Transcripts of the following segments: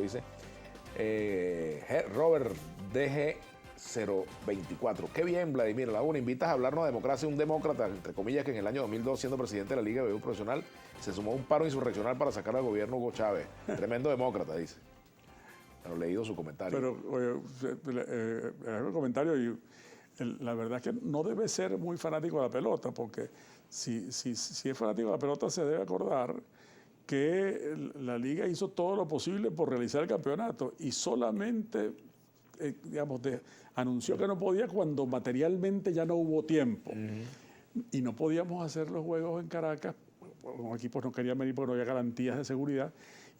dice Robert DG024. Qué bien, Vladimir Laguna, invitas a hablarnos de democracia. Un demócrata, entre comillas, que en el año 2002, siendo presidente de la Liga de Béisbol Profesional, se sumó a un paro insurreccional para sacar al gobierno Hugo Chávez. Tremendo demócrata, dice. Pero leído su comentario. Pero, oye, el comentario, y la verdad es que no debe ser muy fanático de la pelota, porque si es fanático de la pelota se debe acordar que la liga hizo todo lo posible por realizar el campeonato y solamente, anunció que no podía cuando materialmente ya no hubo tiempo. Y no podíamos hacer los juegos en Caracas, los equipos no querían venir porque no había garantías de seguridad.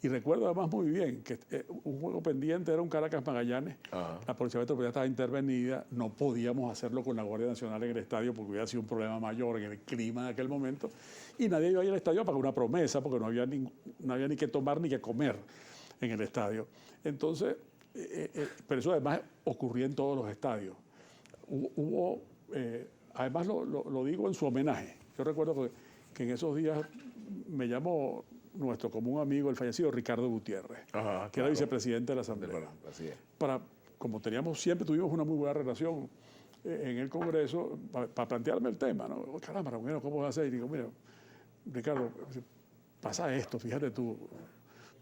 Y recuerdo además muy bien que un juego pendiente era un Caracas-Magallanes. La Policía Metropolitana estaba intervenida, no podíamos hacerlo con la Guardia Nacional en el estadio porque hubiera sido un problema mayor en el clima de aquel momento. Y nadie iba a ir al estadio para una promesa porque no había ni que tomar ni que comer en el estadio. Entonces, pero eso además ocurría en todos los estadios. Además lo digo en su homenaje. Yo recuerdo que en esos días me llamó nuestro común amigo, el fallecido Ricardo Gutiérrez, que era vicepresidente de la Asamblea. Así es. Como siempre tuvimos una muy buena relación en el Congreso, para plantearme el tema, ¿no? Caramba, ¿cómo vas a hacer? Y digo, mira, Ricardo, pasa esto, fíjate tú.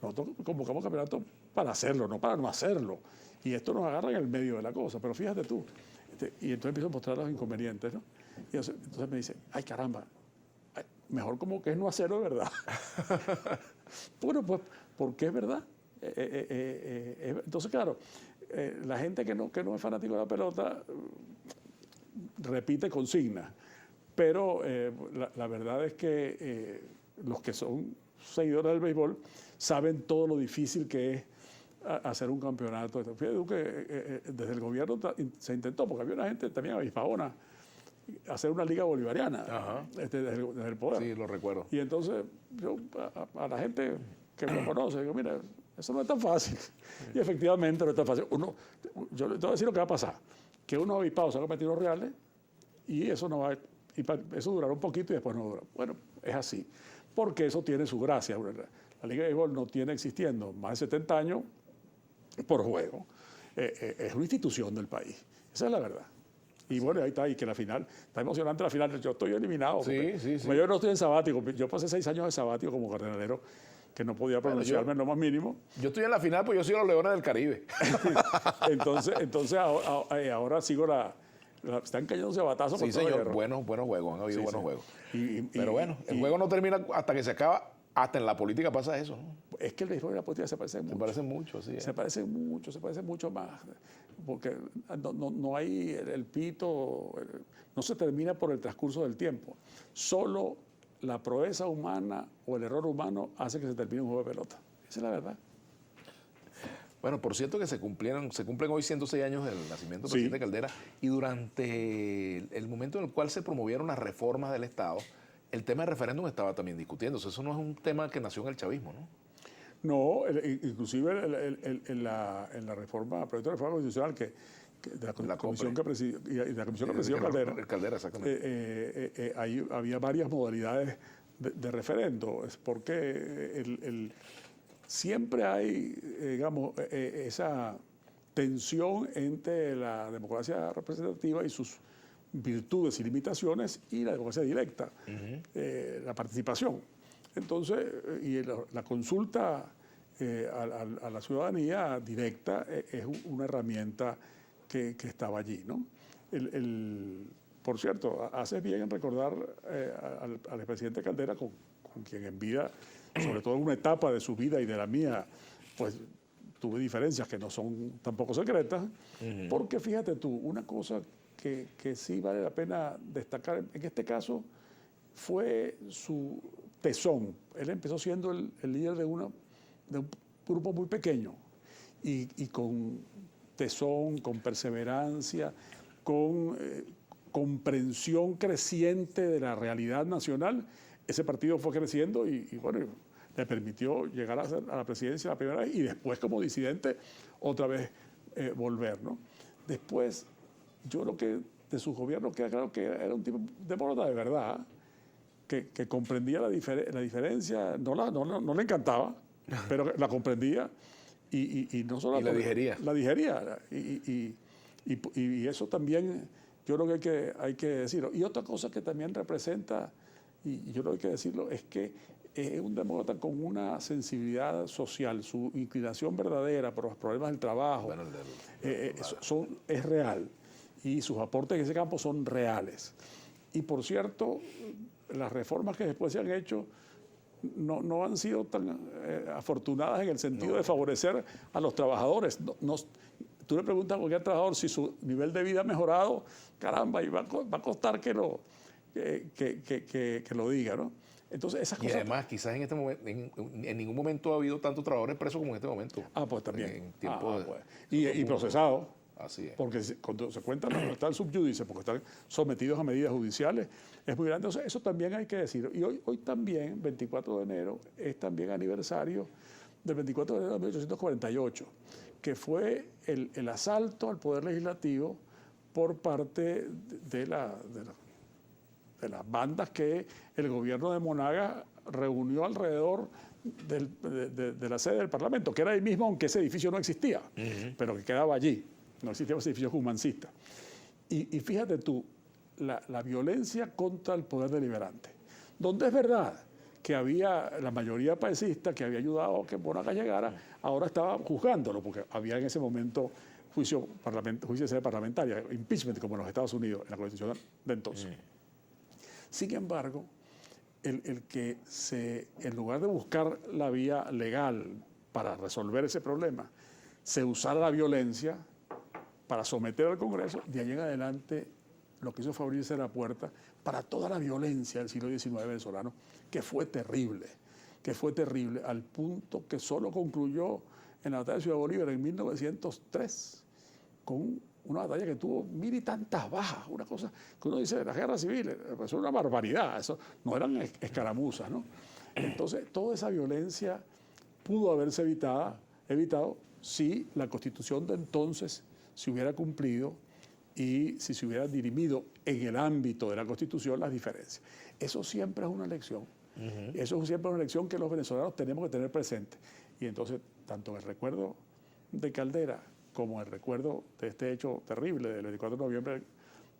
Nosotros convocamos campeonato para hacerlo, no para no hacerlo. Y esto nos agarra en el medio de la cosa, pero fíjate tú. Y entonces empiezo a mostrar los inconvenientes, ¿no? Y entonces me dice, ay, caramba, mejor como que es no hacerlo de verdad. Bueno, pues, porque es verdad. Entonces, claro, la gente que no es fanático de la pelota repite consignas, pero la verdad es que los que son seguidores del béisbol saben todo lo difícil que es hacer un campeonato. Fíjate tú que desde el gobierno se intentó, porque había una gente también avispaona, hacer una liga bolivariana desde el poder. Sí, lo recuerdo. Y entonces yo a la gente que me conoce digo, mira, eso no es tan fácil. Y efectivamente no es tan fácil. Yo le voy a decir lo que va a pasar, que unos avispados se van a meter unos reales y eso no va eso durará un poquito y después no dura. Bueno, es así, porque eso tiene su gracia. La Liga de Béisbol no tiene existiendo más de 70 años por juego. Es una institución del país. Esa es la verdad. Y bueno, ahí está, y que la final, está emocionante la final. Yo estoy eliminado. Sí. Yo no estoy en sabático. Yo pasé 6 años de sabático como cardenalero, que no podía pronunciarme en lo más mínimo. Yo estoy en la final, pues yo soy los Leones del Caribe. entonces ahora sigo están cayéndose batazos por Sí, todo el señor. hierro. Buenos juegos, han habido buenos juegos. Pero bueno, el y- juego no termina hasta que se acaba. Hasta en la política pasa eso, ¿no? Es que el béisbol y la política se parecen mucho. Se parecen mucho, sí. Se parecen mucho más, porque no hay el pito, no se termina por el transcurso del tiempo. Solo la proeza humana o el error humano hace que se termine un juego de pelota. Esa es la verdad. Bueno, por cierto que se cumplen hoy 106 años del nacimiento del presidente Caldera, y durante el momento en el cual se promovieron las reformas del Estado, el tema del referéndum estaba también discutiéndose. Eso no es un tema que nació en el chavismo, ¿no? No, inclusive en la reforma, proyecto de reforma constitucional de la comisión que presidió, y la comisión que presidió Caldera. Caldera, exactamente. Ahí había varias modalidades de referendo, es porque siempre hay, digamos, esa tensión entre la democracia representativa y sus virtudes y limitaciones y la democracia directa, la participación. Entonces, la consulta a la ciudadanía directa es una herramienta que estaba allí, ¿no? Por cierto, haces bien en recordar al expresidente Caldera, con quien en vida, sobre todo en una etapa de su vida y de la mía, pues tuve diferencias que no son tampoco secretas, porque fíjate tú, una cosa que sí vale la pena destacar en este caso fue su tesón. Él empezó siendo el líder de un grupo muy pequeño y con tesón, con perseverancia, con comprensión creciente de la realidad nacional. Ese partido fue creciendo y bueno, le permitió llegar a la presidencia la primera vez y después como disidente otra vez volver, ¿no? Después, yo creo que de su gobierno queda claro que era un tipo demócrata de verdad, que comprendía la diferencia, no le encantaba, pero la comprendía Y no solo Y la digería. La digería. Y eso también yo creo que hay que decirlo. Y otra cosa que también representa, y yo creo que hay que decirlo, es que es un demócrata con una sensibilidad social, su inclinación verdadera por los problemas del trabajo Bueno, es real. Y sus aportes en ese campo son reales. Y por cierto, las reformas que después se han hecho no han sido tan afortunadas en el sentido de favorecer a los trabajadores. Tú le preguntas a cualquier trabajador si su nivel de vida ha mejorado, caramba, y va a costar que lo diga, ¿no? Entonces, esas y cosas... además, quizás en este momento, en ningún momento ha habido tantos trabajadores presos como en este momento. Pues también. En tiempo de, Pues. Y procesados. Así es. Porque cuando se cuentan, está el subyúdice, porque están sometidos a medidas judiciales, es muy grande. Entonces, eso también hay que decir. Y hoy también, 24 de enero, es también aniversario del 24 de enero de 1848, que fue el asalto al Poder Legislativo por parte de las bandas que el gobierno de Monagas reunió alrededor de la sede del Parlamento, que era ahí mismo, aunque ese edificio no existía, pero que quedaba allí. No existía ese edificio humancista. Y fíjate tú, la violencia contra el poder deliberante, donde es verdad que había la mayoría paecista que había ayudado a que Monagas llegara, ahora estaba juzgándolo, porque había en ese momento juicio de sede parlamentaria, impeachment, como en los Estados Unidos, en la Constitución de entonces. Sin embargo, el que en lugar de buscar la vía legal para resolver ese problema, se usara la violencia para someter al Congreso, de ahí en adelante lo que hizo fue abrirse la puerta para toda la violencia del siglo XIX venezolano, que fue terrible al punto que solo concluyó en la batalla de Ciudad Bolívar en 1903, con una batalla que tuvo 1000 y tantas bajas, una cosa que uno dice de la guerra civil, eso es una barbaridad, eso no eran escaramuzas, ¿no? Entonces, toda esa violencia pudo haberse evitado si la Constitución de entonces se hubiera cumplido y si se hubiera dirimido en el ámbito de la Constitución las diferencias. Eso siempre es una lección. Eso siempre es una lección que los venezolanos tenemos que tener presente. Y entonces, tanto en el recuerdo de Caldera como en el recuerdo de este hecho terrible del 24 de noviembre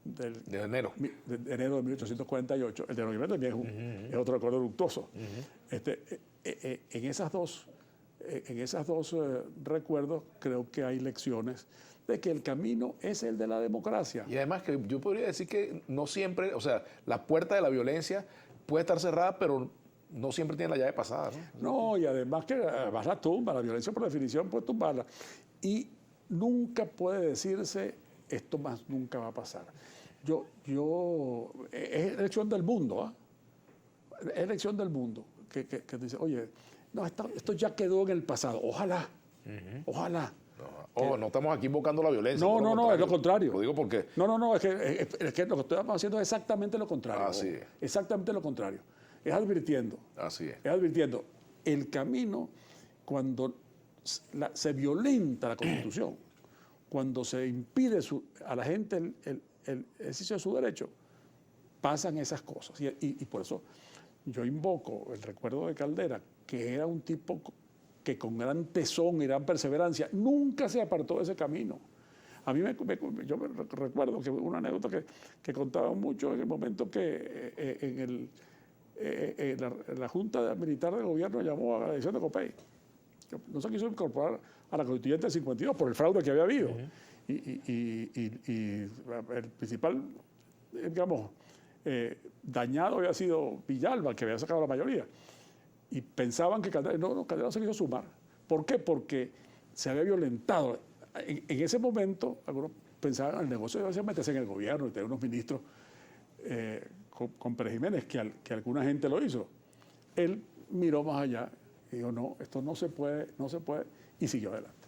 de enero. De enero de 1848, el de noviembre también es otro recuerdo luctuoso. En esas dos recuerdos creo que hay lecciones de que el camino es el de la democracia. Y además que yo podría decir que no siempre, o sea, la puerta de la violencia puede estar cerrada, pero no siempre tiene la llave pasada, ¿no? No, y además que vas la tumba, la violencia por definición puede tumbarla. Y nunca puede decirse, esto más nunca va a pasar. Es elección del mundo, es elección del mundo, que dice, oye, no, esto ya quedó en el pasado, ojalá. No estamos aquí invocando la violencia. No, es lo contrario. Lo digo porque... No, es que lo que estamos haciendo es exactamente lo contrario. Así es. Exactamente lo contrario. Es advirtiendo. Así es. Es advirtiendo. El camino, cuando se violenta la Constitución, cuando se impide a la gente el ejercicio de su derecho, pasan esas cosas. Y por eso yo invoco el recuerdo de Caldera, que era un tipo que con gran tesón y gran perseverancia nunca se apartó de ese camino. A mí yo me recuerdo que una anécdota que contaban mucho en el momento que la Junta Militar del Gobierno llamó a la elección de Copey. No se quiso incorporar a la constituyente del 52 por el fraude que había habido. Y el principal, digamos, dañado había sido Villalba, que había sacado la mayoría. Y pensaban que Caldera no se quiso sumar. ¿Por qué? Porque se había violentado. En ese momento, algunos pensaban el negocio de meterse en el gobierno y tener unos ministros con Pérez Jiménez, que alguna gente lo hizo. Él miró más allá y dijo, no, esto no se puede, y siguió adelante.